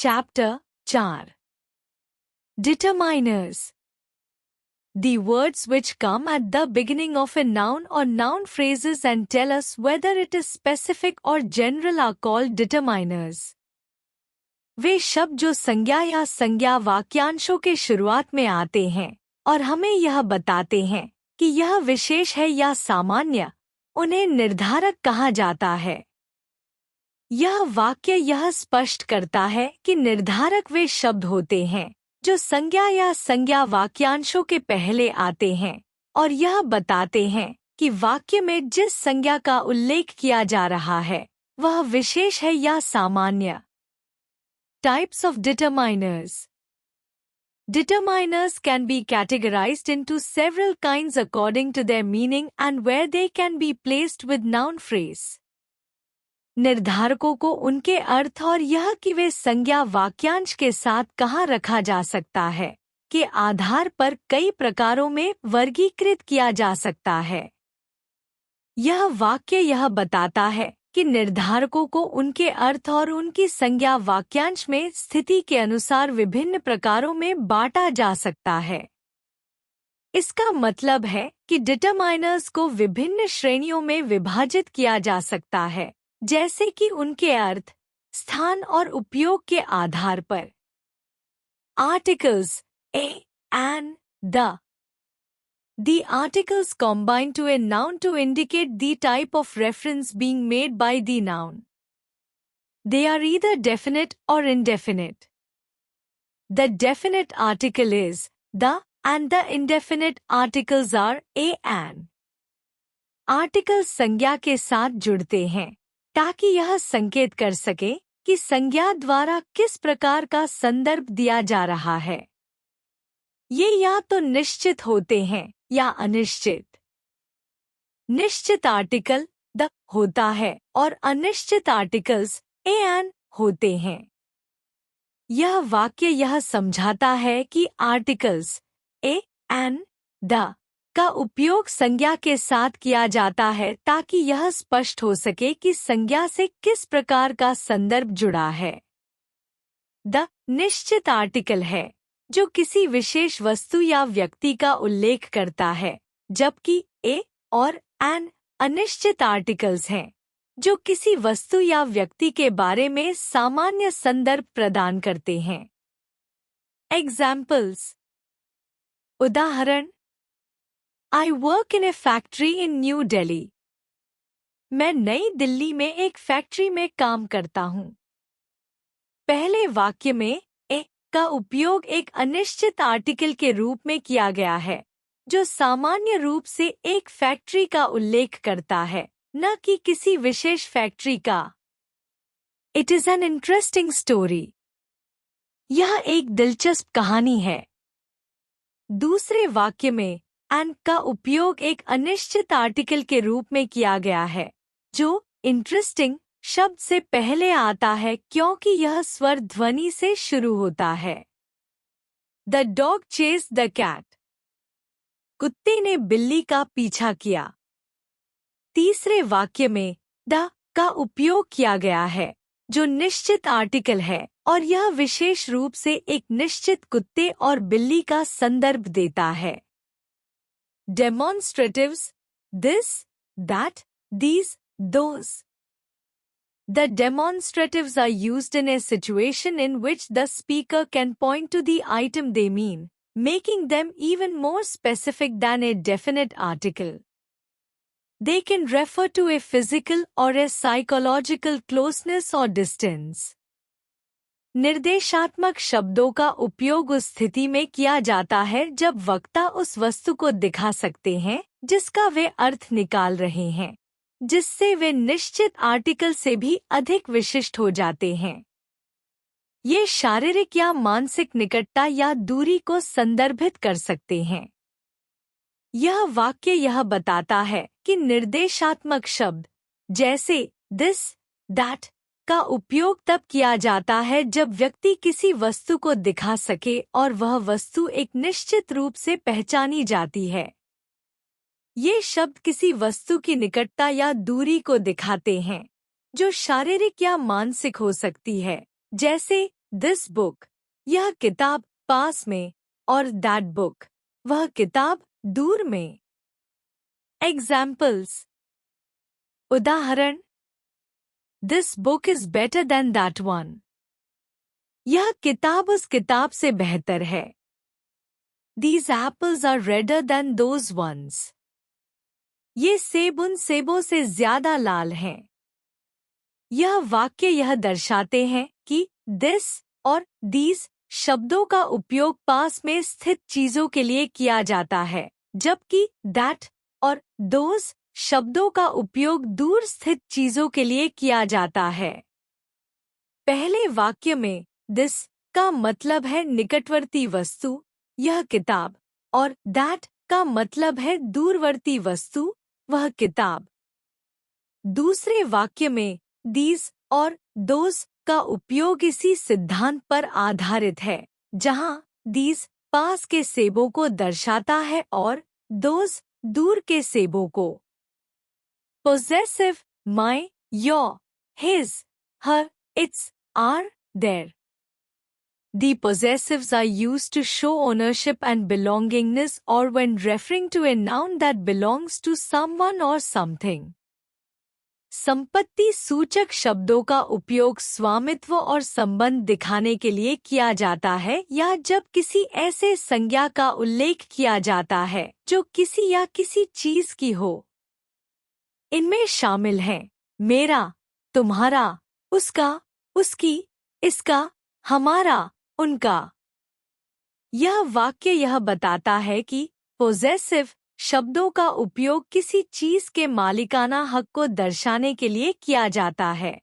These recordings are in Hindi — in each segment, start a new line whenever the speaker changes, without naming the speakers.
Chapter 4. Determiners. The words which come at the beginning of a noun or noun phrases and tell us whether it is specific or general are called determiners. वे शब्द जो संज्ञा या संज्ञा वाक्यांशों के शुरुआत में आते हैं और हमें यह बताते हैं कि यह विशेष है या सामान्य, उन्हें निर्धारक कहा जाता है। यह वाक्य यह स्पष्ट करता है कि निर्धारक वे शब्द होते हैं जो संज्ञा या संज्ञा वाक्यांशों के पहले आते हैं और यह बताते हैं कि वाक्य में जिस संज्ञा का उल्लेख किया जा रहा है वह विशेष है या सामान्य। Types of determiners. Determiners can be categorized into several kinds according to their meaning and where they can be placed with noun phrase. निर्धारकों को उनके अर्थ और यह कि वे संज्ञा वाक्यांश के साथ कहाँ रखा जा सकता है के आधार पर कई प्रकारों में वर्गीकृत किया जा सकता है। यह वाक्य यह बताता है कि निर्धारकों को उनके अर्थ और उनकी संज्ञा वाक्यांश में स्थिति के अनुसार विभिन्न प्रकारों में बांटा जा सकता है। इसका मतलब है कि डिटरमाइनर्स को विभिन्न श्रेणियों में विभाजित किया जा सकता है, जैसे कि उनके अर्थ, स्थान और उपयोग के आधार पर। Articles a and the. The articles combine to a noun to indicate the type of reference being made by the noun. They are either definite or indefinite. The definite article is the and the indefinite articles are a and. Articles संज्ञा के साथ जुड़ते हैं ताकि यह संकेत कर सके कि संज्ञा द्वारा किस प्रकार का संदर्भ दिया जा रहा है। ये या तो निश्चित होते हैं या अनिश्चित। निश्चित आर्टिकल द होता है और अनिश्चित आर्टिकल्स ए एन होते हैं। यह वाक्य यह समझाता है कि आर्टिकल्स ए एन द का उपयोग संज्ञा के साथ किया जाता है ताकि यह स्पष्ट हो सके कि संज्ञा से किस प्रकार का संदर्भ जुड़ा है। द निश्चित आर्टिकल है जो किसी विशेष वस्तु या व्यक्ति का उल्लेख करता है, जबकि ए और एन अनिश्चित आर्टिकल्स हैं जो किसी वस्तु या व्यक्ति के बारे में सामान्य संदर्भ प्रदान करते हैं। एग्जाम्पल्स। उदाहरण, I work in a factory in New Delhi. मैं नई दिल्ली में एक फैक्ट्री में काम करता हूँ। पहले वाक्य में ए का उपयोग एक अनिश्चित आर्टिकल के रूप में किया गया है जो सामान्य रूप से एक फैक्ट्री का उल्लेख करता है, न कि किसी विशेष फैक्ट्री का। It is an interesting story. यह एक दिलचस्प कहानी है। दूसरे वाक्य में एंड का उपयोग एक अनिश्चित आर्टिकल के रूप में किया गया है जो इंटरेस्टिंग शब्द से पहले आता है क्योंकि यह स्वर ध्वनि से शुरू होता है। The dog chase the cat. कुत्ते ने बिल्ली का पीछा किया। तीसरे वाक्य में द का उपयोग किया गया है जो निश्चित आर्टिकल है और यह विशेष रूप से एक निश्चित कुत्ते और बिल्ली का संदर्भ देता है। Demonstratives this, that, these, those. The demonstratives are used in a situation in which the speaker can point to the item they mean, making them even more specific than a definite article. They can refer to a physical or a psychological closeness or distance. निर्देशात्मक शब्दों का उपयोग उस स्थिति में किया जाता है जब वक्ता उस वस्तु को दिखा सकते हैं जिसका वे अर्थ निकाल रहे हैं, जिससे वे निश्चित आर्टिकल से भी अधिक विशिष्ट हो जाते हैं। ये शारीरिक या मानसिक निकटता या दूरी को संदर्भित कर सकते हैं। यह वाक्य यह बताता है कि निर्देशात्मक शब्द जैसे दिस, दैट का उपयोग तब किया जाता है जब व्यक्ति किसी वस्तु को दिखा सके और वह वस्तु एक निश्चित रूप से पहचानी जाती है। ये शब्द किसी वस्तु की निकटता या दूरी को दिखाते हैं जो शारीरिक या मानसिक हो सकती है, जैसे दिस बुक, यह किताब पास में, और दैट बुक, वह किताब दूर में। एग्जाम्पल्स, उदाहरण, this book is better than that one, यह किताब उस किताब से बेहतर है। These apples are redder than those ones, ये सेब उन सेबों से ज्यादा लाल हैं। यह वाक्य यह दर्शाते हैं कि दिस और these शब्दों का उपयोग पास में स्थित चीजों के लिए किया जाता है, जबकि that और those शब्दों का उपयोग दूर स्थित चीजों के लिए किया जाता है। पहले वाक्य में this का मतलब है निकटवर्ती वस्तु, यह किताब, और that का मतलब है दूरवर्ती वस्तु, वह किताब। दूसरे वाक्य में these और those का उपयोग इसी सिद्धांत पर आधारित है, जहां these पास के सेबों को दर्शाता है और those दूर के सेबों को। Possessive, my, your, his, her, its, are, their. The possessives are used to show ownership and belongingness or when referring to a noun that belongs to someone or something. संपत्ति सूचक शब्दों का उपयोग स्वामित्व और संबंध दिखाने के लिए किया जाता है या जब किसी ऐसे संज्ञा का उल्लेख किया जाता है जो किसी या किसी चीज की हो। इनमें शामिल हैं मेरा, तुम्हारा, उसका, उसकी, इसका, हमारा, उनका। यह वाक्य यह बताता है कि पोजेसिव शब्दों का उपयोग किसी चीज के मालिकाना हक को दर्शाने के लिए किया जाता है।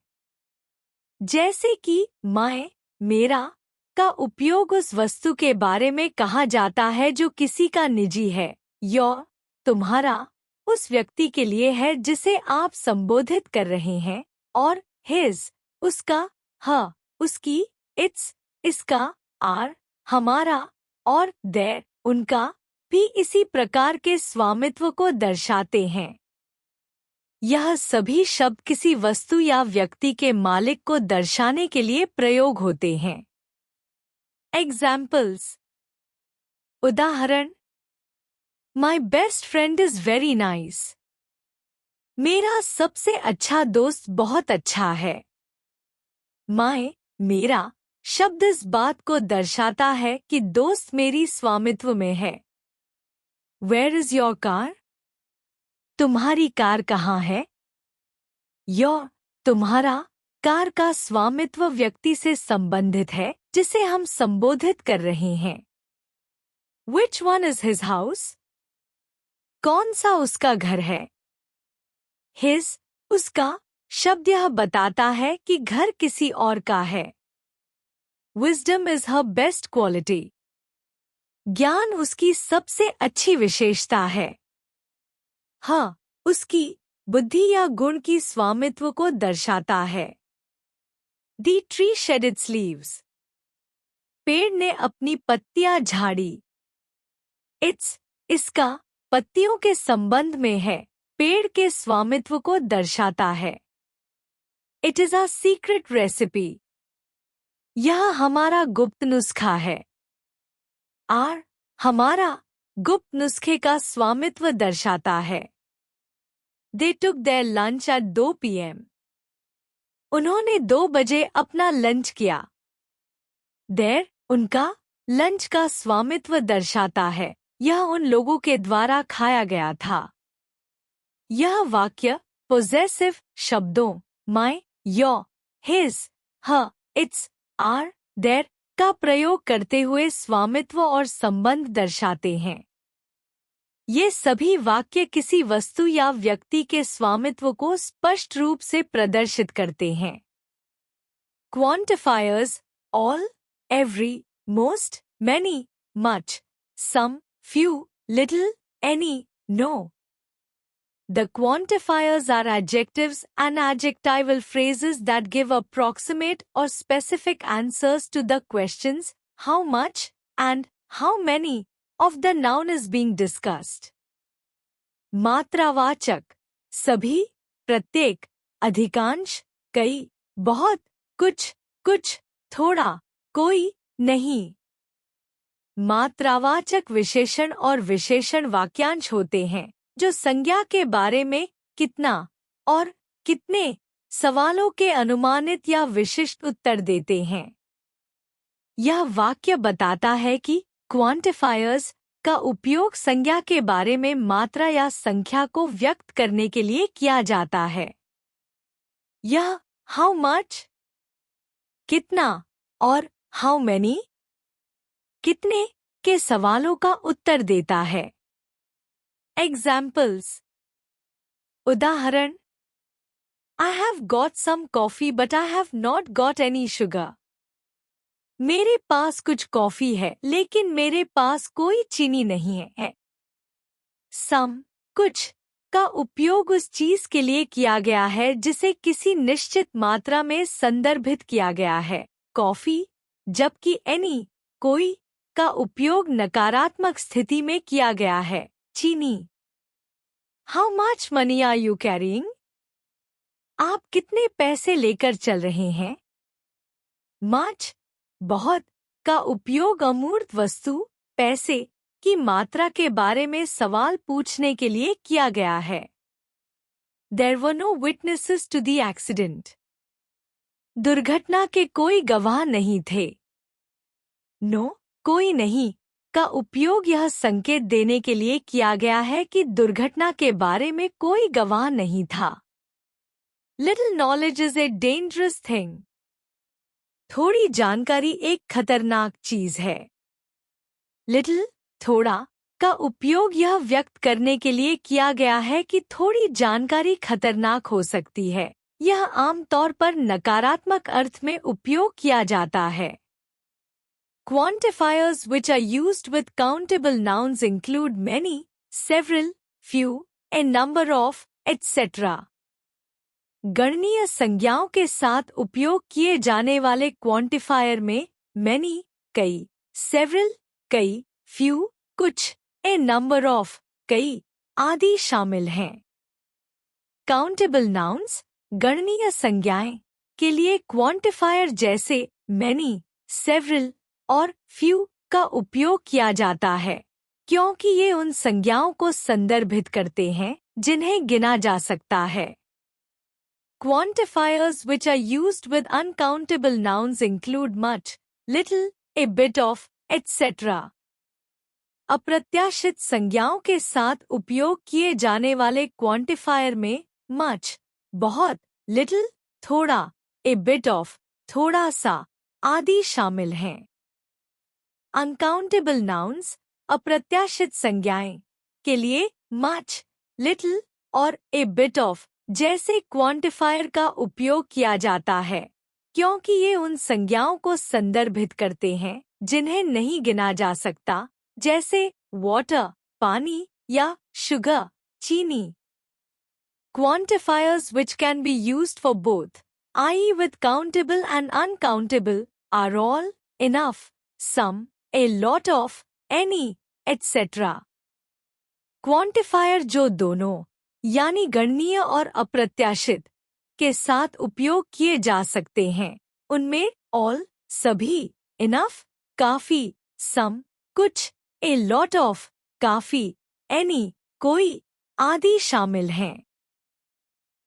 जैसे कि माय, मेरा, का उपयोग उस वस्तु के बारे में कहा जाता है जो किसी का निजी है। योर, तुम्हारा, उस व्यक्ति के लिए है जिसे आप संबोधित कर रहे हैं, और हिज, उसका, ह, उसकी, इट्स, इसका, आर, हमारा, और देयर, उनका, भी इसी प्रकार के स्वामित्व को दर्शाते हैं। यह सभी शब्द किसी वस्तु या व्यक्ति के मालिक को दर्शाने के लिए प्रयोग होते हैं। एग्जाम्पल्स, उदाहरण, my best friend is very nice, मेरा सबसे अच्छा दोस्त बहुत अच्छा है। माय, मेरा शब्द इस बात को दर्शाता है कि दोस्त मेरी स्वामित्व में है। वेयर इज योर कार, तुम्हारी कार कहाँ है। योर, तुम्हारा, कार का स्वामित्व व्यक्ति से संबंधित है जिसे हम संबोधित कर रहे हैं। Which one is his house, कौन सा उसका घर है। हिज, उसका शब्द यह बताता है कि घर किसी और का है। Wisdom is her best quality, ज्ञान उसकी सबसे अच्छी विशेषता है। हाँ, उसकी बुद्धि या गुण की स्वामित्व को दर्शाता है। दी ट्री शेड इट्स लीव्स, पेड़ ने अपनी पत्तियां झाड़ी। इट्स, इसका, पत्तियों के संबंध में है, पेड़ के स्वामित्व को दर्शाता है। It is a secret recipe, यह हमारा गुप्त नुस्खा है। आर, हमारा, गुप्त नुस्खे का स्वामित्व दर्शाता है। They took their lunch at 2 p.m. उन्होंने 2 बजे अपना लंच किया। Their, उनका, लंच का स्वामित्व दर्शाता है, यह उन लोगों के द्वारा खाया गया था। यह वाक्य पोजेसिव शब्दों my, your, his, her, its, are, their का प्रयोग करते हुए स्वामित्व और संबंध दर्शाते हैं। ये सभी वाक्य किसी वस्तु या व्यक्ति के स्वामित्व को स्पष्ट रूप से प्रदर्शित करते हैं। Quantifiers all, every, most, many, much, some, few, little, any, no. The quantifiers are adjectives and adjectival phrases that give approximate or specific answers to the questions how much and how many of the noun is being discussed. मात्रावाचक, सभी, प्रत्येक, अधिकांश, कई, बहुत, कुछ, थोड़ा, कोई नहीं। मात्रावाचक विशेषण और विशेषण वाक्यांश होते हैं जो संज्ञा के बारे में कितना और कितने सवालों के अनुमानित या विशिष्ट उत्तर देते हैं। यह वाक्य बताता है कि क्वांटिफायर्स का उपयोग संज्ञा के बारे में मात्रा या संख्या को व्यक्त करने के लिए किया जाता है। यह हाउ मच, कितना और हाउ मेनी, कितने के सवालों का उत्तर देता है। एग्जाम्पल्स, उदाहरण, I have got some coffee but I have not got any sugar. मेरे पास कुछ कॉफी है लेकिन मेरे पास कोई चीनी नहीं है। सम, कुछ का उपयोग उस चीज के लिए किया गया है जिसे किसी निश्चित मात्रा में संदर्भित किया गया है, कॉफी, जबकि एनी, कोई का उपयोग नकारात्मक स्थिति में किया गया है, चीनी। How much money are you carrying? आप कितने पैसे लेकर चल रहे हैं? मच, बहुत का उपयोग अमूर्त वस्तु, पैसे की मात्रा के बारे में सवाल पूछने के लिए किया गया है। There were no witnesses to the accident. दुर्घटना के कोई गवाह नहीं थे। No, कोई नहीं का उपयोग यह संकेत देने के लिए किया गया है कि दुर्घटना के बारे में कोई गवाह नहीं था। Little knowledge is a dangerous thing. थोड़ी जानकारी एक खतरनाक चीज है। Little, थोड़ा का उपयोग यह व्यक्त करने के लिए किया गया है कि थोड़ी जानकारी खतरनाक हो सकती है। यह आमतौर पर नकारात्मक अर्थ में उपयोग किया जाता है। Quantifiers which are used with countable nouns include many, several, few, a number of, etc. गणनीय संज्ञाओं के साथ उपयोग किए जाने वाले क्वांटिफायर में many, कई, several, कई, few, कुछ, a number of, कई, आदि शामिल हैं। Countable nouns, गणनीय संज्ञाएं के लिए क्वांटिफायर जैसे many, several और few का उपयोग किया जाता है, क्योंकि ये उन संज्ञाओं को संदर्भित करते हैं जिन्हें गिना जा सकता है। Quantifiers which are used with uncountable nouns include much, little, a bit of, etc. अप्रत्याशित संज्ञाओं के साथ उपयोग किए जाने वाले क्वांटिफायर में much, बहुत, little, थोड़ा, a bit of, थोड़ा सा, आदि शामिल हैं। Uncountable nouns, अप्रत्याशित संज्ञाएं के लिए much, little और a bit of जैसे क्वांटिफायर का उपयोग किया जाता है, क्योंकि ये उन संज्ञाओं को संदर्भित करते हैं जिन्हें नहीं गिना जा सकता, जैसे water, पानी या sugar, चीनी। Quantifiers which can be used for both, i.e. with countable and uncountable, are all, enough, some, a lot of, any, etc. Quantifier जो दोनों यानी गणनीय और अप्रत्याशित के साथ उपयोग किए जा सकते हैं, उनमें all, सभी, enough, काफी, some, कुछ, a lot of, काफी, any, कोई, आदि शामिल हैं।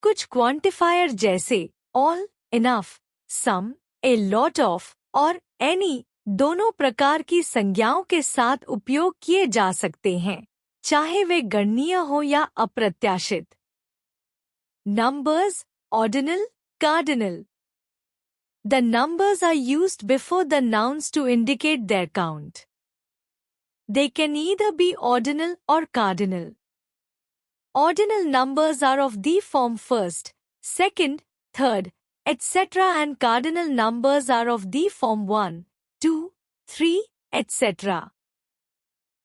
कुछ क्वांटिफायर जैसे all, enough, some, a lot of और any दोनों प्रकार की संज्ञाओं के साथ उपयोग किए जा सकते हैं, चाहे वे गणनीय हो या अप्रत्याशित। Numbers, ordinal, cardinal. The numbers are used before the nouns to indicate their count. They can either be ordinal or cardinal. Ordinal numbers are of the form first, second, third, etc. and cardinal numbers are of the form 1, 2, 3, etc.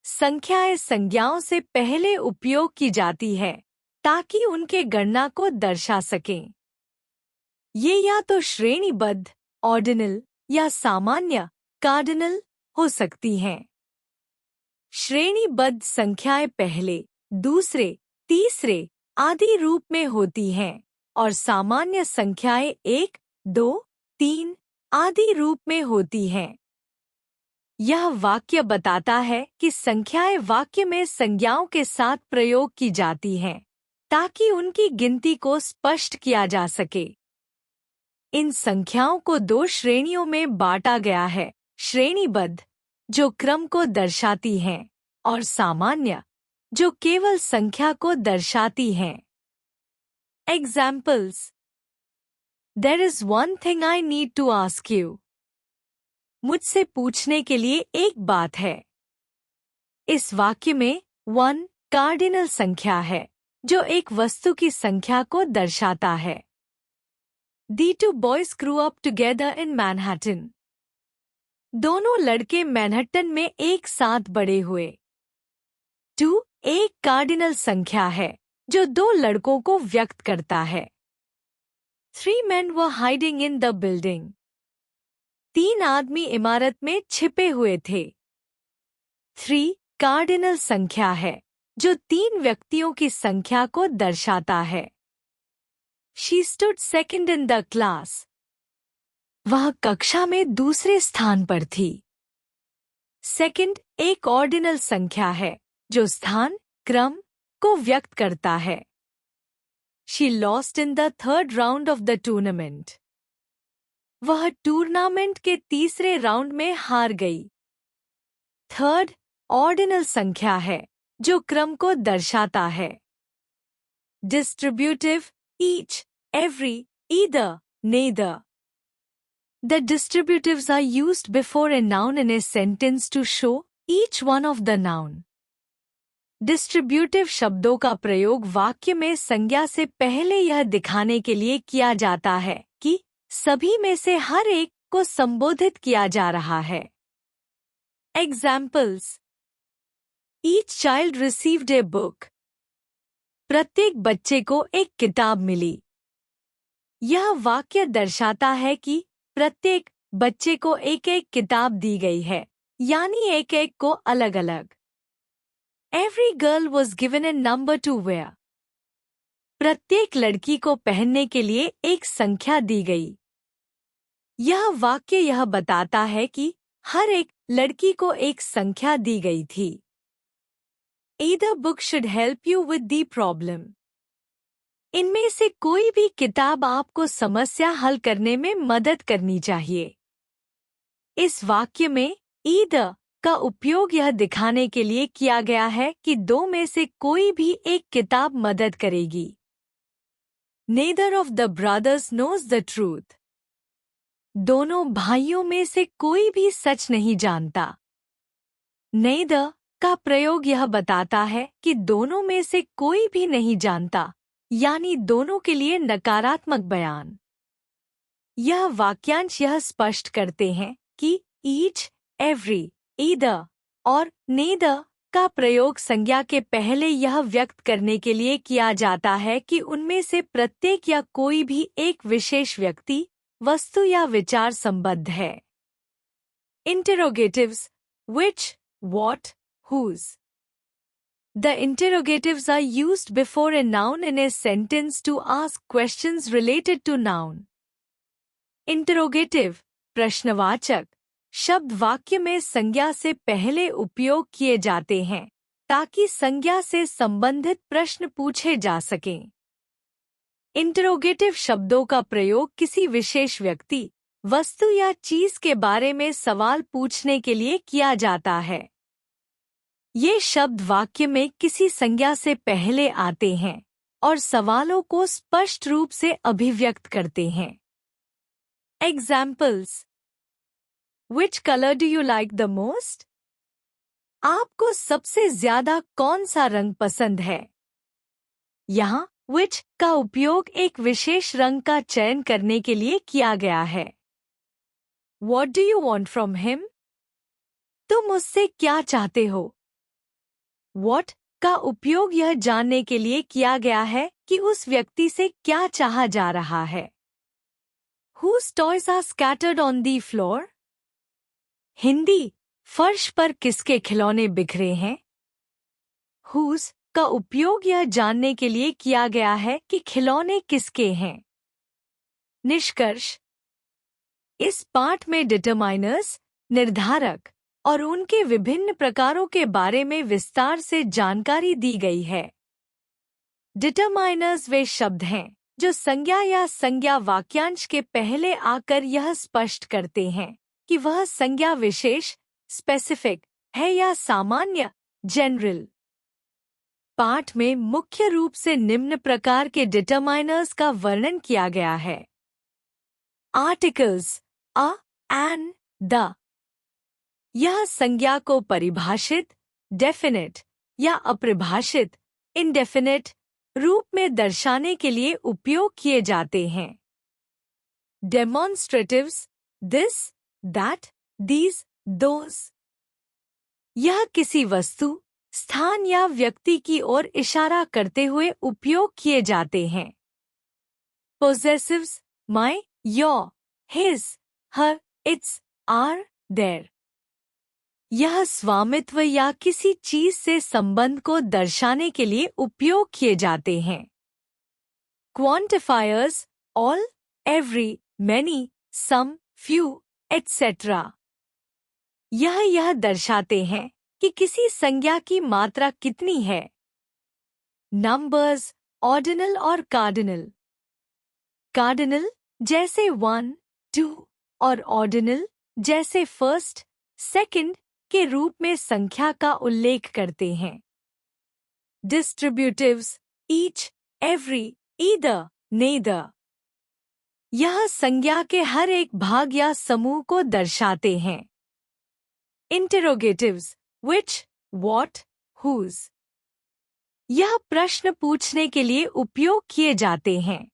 संख्याएं संज्ञाओं से पहले उपयोग की जाती है ताकि उनके गणना को दर्शा सकें। ये या तो श्रेणीबद्ध, ऑर्डिनल या सामान्य, कार्डिनल हो सकती हैं। श्रेणीबद्ध संख्याएं पहले, दूसरे, तीसरे आदि रूप में होती हैं और सामान्य संख्याएं 1, 2, 3 आदि रूप में होती हैं। यह वाक्य बताता है कि संख्याएं वाक्य में संज्ञाओं के साथ प्रयोग की जाती हैं ताकि उनकी गिनती को स्पष्ट किया जा सके। इन संख्याओं को दो श्रेणियों में बांटा गया है, श्रेणीबद्ध जो क्रम को दर्शाती हैं और सामान्य जो केवल संख्या को दर्शाती हैं। Examples. There is one thing I need to ask you. मुझसे पूछने के लिए एक बात है। इस वाक्य में 1 कार्डिनल संख्या है जो एक वस्तु की संख्या को दर्शाता है। The two boys grew up together in Manhattan. दोनों लड़के मैनहट्टन में एक साथ बड़े हुए। 2 एक कार्डिनल संख्या है जो दो लड़कों को व्यक्त करता है। 3 men were hiding in the building. 3 आदमी इमारत में छिपे हुए थे। 3 कार्डिनल संख्या है जो 3 व्यक्तियों की संख्या को दर्शाता है। She stood second in the class. वह कक्षा में दूसरे स्थान पर थी। सेकंड एक ऑर्डिनल संख्या है जो स्थान, क्रम को व्यक्त करता है। She lost in the third round of the tournament. वह टूर्नामेंट के तीसरे राउंड में हार गई। थर्ड ऑर्डिनल संख्या है जो क्रम को दर्शाता है। Distributive each, every, either, neither. The distributives are used before a noun in a sentence to show each one of the noun. Distributive शब्दों का प्रयोग वाक्य में संज्ञा से पहले यह दिखाने के लिए किया जाता है कि सभी में से हर एक को संबोधित किया जा रहा है। Examples. Each child received a book. प्रत्येक बच्चे को एक किताब मिली। यह वाक्य दर्शाता है कि प्रत्येक बच्चे को एक एक किताब दी गई है, यानी एक एक को अलग अलग। Every girl was given a number to wear. प्रत्येक लड़की को पहनने के लिए एक संख्या दी गई। यह वाक्य यह बताता है कि हर एक लड़की को एक संख्या दी गई थी। Either book should help you with the problem. इनमें से कोई भी किताब आपको समस्या हल करने में मदद करनी चाहिए। इस वाक्य में either का उपयोग यह दिखाने के लिए किया गया है कि दो में से कोई भी एक किताब मदद करेगी। Neither of the brothers knows the truth. दोनों भाइयों में से कोई भी सच नहीं जानता। Neither का प्रयोग यह बताता है कि दोनों में से कोई भी नहीं जानता, यानी दोनों के लिए नकारात्मक बयान। यह वाक्यांश यह स्पष्ट करते हैं कि each, every, either और neither का प्रयोग संज्ञा के पहले यह व्यक्त करने के लिए किया जाता है कि उनमें से प्रत्येक या कोई भी एक विशेष व्यक्ति, वस्तु या विचार संबद्ध है। Interrogatives which, what, whose. The interrogatives are used before a noun in a sentence to ask questions related to noun. Interrogative, प्रश्नवाचक, शब्द वाक्य में संज्ञा से पहले उपयोग किए जाते हैं ताकि संज्ञा से संबंधित प्रश्न पूछे जा सकें। इंटरोगेटिव शब्दों का प्रयोग किसी विशेष व्यक्ति, वस्तु या चीज के बारे में सवाल पूछने के लिए किया जाता है। ये शब्द वाक्य में किसी संज्ञा से पहले आते हैं और सवालों को स्पष्ट रूप से अभिव्यक्त करते हैं। Examples. Which color do you like the most? आपको सबसे ज्यादा कौन सा रंग पसंद है? यहाँ which का उपयोग एक विशेष रंग का चयन करने के लिए किया गया है। What do you want from him? तुम उससे क्या चाहते हो? What का उपयोग यह जानने के लिए किया गया है कि उस व्यक्ति से क्या चाहा जा रहा है। Whose toys are scattered on the floor? Hindi, फर्श पर किसके खिलौने बिखरे हैं? Whose का उपयोग यह जानने के लिए किया गया है कि खिलौने किसके हैं। निष्कर्ष, इस पाठ में डिटरमाइनर्स, निर्धारक और उनके विभिन्न प्रकारों के बारे में विस्तार से जानकारी दी गई है। डिटरमाइनर्स वे शब्द हैं जो संज्ञा या संज्ञा वाक्यांश के पहले आकर यह स्पष्ट करते हैं कि वह संज्ञा विशेष, स्पेसिफिक है या सामान्य, जनरल। पाठ में मुख्य रूप से निम्न प्रकार के डिटरमाइनर्स का वर्णन किया गया है। Articles a, an, the. यह संज्ञा को परिभाषित, डेफिनिट या अपरिभाषित, इनडेफिनिट रूप में दर्शाने के लिए उपयोग किए जाते हैं। डेमोन्स्ट्रेटिव्स दिस, दैट, दीज, दोज। यह किसी वस्तु, स्थान या व्यक्ति की ओर इशारा करते हुए उपयोग किए जाते हैं। Possessives my, your, his, her, its, our, their. यह स्वामित्व या किसी चीज से संबंध को दर्शाने के लिए उपयोग किए जाते हैं। क्वांटिफायर्स ऑल, एवरी, मैनी, सम, फ्यू, एटसेट्रा। यह दर्शाते हैं कि किसी संज्ञा की मात्रा कितनी है। नंबर्स ऑर्डिनल और कार्डिनल। कार्डिनल जैसे 1, 2 और ऑर्डिनल जैसे फर्स्ट, सेकंड के रूप में संख्या का उल्लेख करते हैं। डिस्ट्रीब्यूटिव्स ईच, एवरी, ईदर, नेदर। यह संज्ञा के हर एक भाग या समूह को दर्शाते हैं। इंटेरोगेटिव्स which, what, whose। यह प्रश्न पूछने के लिए उपयोग किए जाते हैं।